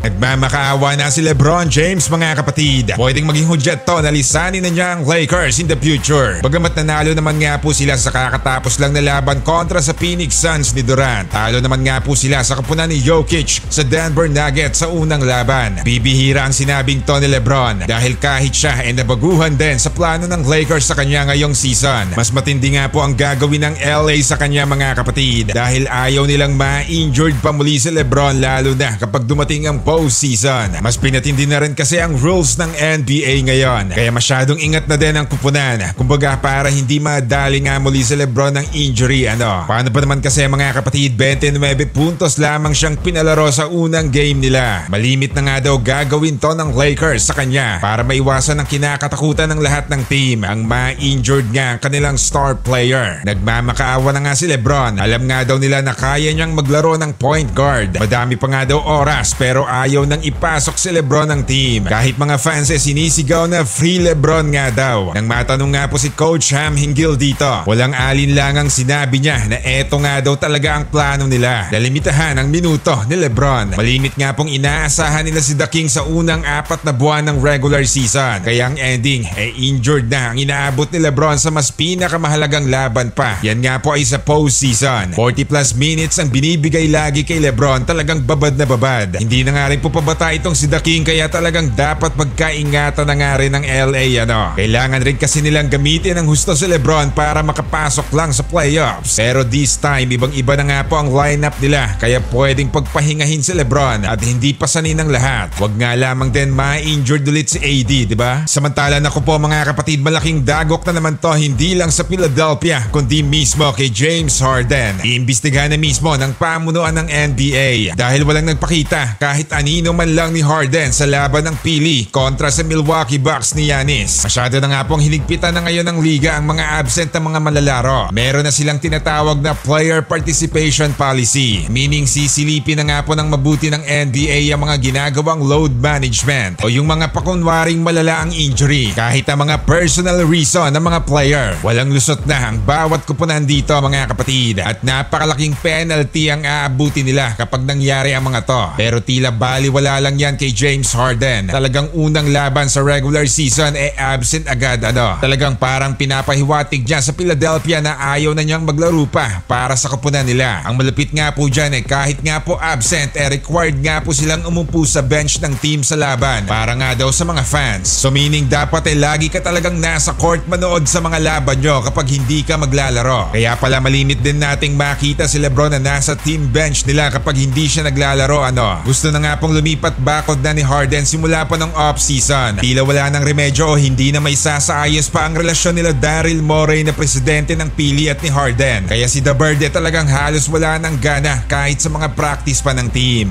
Nagmamakaawa na si LeBron James mga kapatid. Pwedeng maging hudyat to na lisanin na niya ang Lakers in the future. Bagamat nanalo naman nga po sila sa kakatapos lang na laban kontra sa Phoenix Suns ni Durant. Talo naman nga po sila sa kapunan ni Jokic sa Denver Nuggets sa unang laban. Bibihira ang sinabing to ni LeBron dahil kahit siya ay nabaguhan din sa plano ng Lakers sa kanya ngayong season. Mas matindi nga po ang gagawin ng LA sa kanya mga kapatid dahil ayaw nilang ma-injured pa muli si LeBron lalo na kapag dumating ang postseason. Mas pinatindi na rin kasi ang rules ng NBA ngayon kaya masyadong ingat na din ang kupunan. Kumbaga para hindi madali nga muli si LeBron ng injury. Paano pa naman kasi mga kapatid, 29 puntos lamang siyang pinalaro sa unang game nila. Malimit na nga daw gagawin to ng Lakers sa kanya para maiwasan ang kinakatakutan ng lahat ng team, ang ma-injured nga ang kanilang star player. Nagmamakaawa na nga si LeBron. Alam nga daw nila na kaya niyang maglaro ng point guard. Madami pa nga daw oras pero ayaw nang ipasok si LeBron ng team. Kahit mga fans sinisigaw na free LeBron nga daw. Nang matanong nga po si Coach Ham Hingill dito, walang alinlangang sinabi niya na eto nga daw talaga ang plano nila. Nalimitahan ang minuto ni LeBron. Malimit nga pong inaasahan nila si The King sa unang 4 na buwan ng regular season. Kaya ang ending injured na ang inaabot ni LeBron sa mas pinakamahalagang laban pa. Yan nga po ay sa postseason. 40 plus minutes ang binibigay lagi kay LeBron, talagang babad na babad. Hindi na nga rin po pabata itong si The King kaya talagang dapat magkaingatan na nga rin ng LA. Kailangan rin kasi nilang gamitin ang husto si LeBron para makapasok lang sa playoffs. Pero this time ibang-iba na nga po ang lineup nila kaya pwedeng pagpahingahin si LeBron at hindi pasanin ng lahat. Wag nga lamang din ma-injured ulit si AD, diba? Samantala naku po mga kapatid, malaking dagok na naman to hindi lang sa Philadelphia kundi mismo kay James Harden. Iimbestigahan na mismo ng pamunuan ng NBA dahil walang nagpakita kahit anino man lang ni Harden sa laban ng Philly kontra sa Milwaukee Bucks ni Giannis. Masyado na nga pong hinigpitan na ngayon ng liga ang mga absent na mga malalaro. Meron na silang tinatawag na player participation policy, meaning sisilipin na nga po ng mabuti ng NBA ang mga ginagawang load management o yung mga pakunwaring malala ang injury kahit ang mga personal reason ng mga player. Walang lusot na ang bawat kupunan dito mga kapatid at napakalaking penalty ang aabuti nila kapag nangyari ang mga to. Pero tila baliwala lang yan kay James Harden. Talagang unang laban sa regular season absent agad. Talagang parang pinapahiwatig niya sa Philadelphia na ayaw na niyang maglaro pa para sa kupunan nila. Ang malapit nga po dyan kahit nga po absent required nga po silang umupo sa bench ng team sa laban para nga daw sa mga fans. So meaning dapat lagi ka talagang nasa court manood sa mga laban nyo kapag hindi ka maglalaro. Kaya pala malimit din nating makita si LeBron na nasa team bench nila kapag hindi siya naglalaro. Gusto na nga pong lumipat bakod na ni Harden simula pa ng off-season. Tila wala ng remedyo o hindi na may sasaayos pa ang relasyon nila Daryl Morey na presidente ng Philly at ni Harden. Kaya si The Bird talagang halos wala ng gana kahit sa mga practice pa ng team.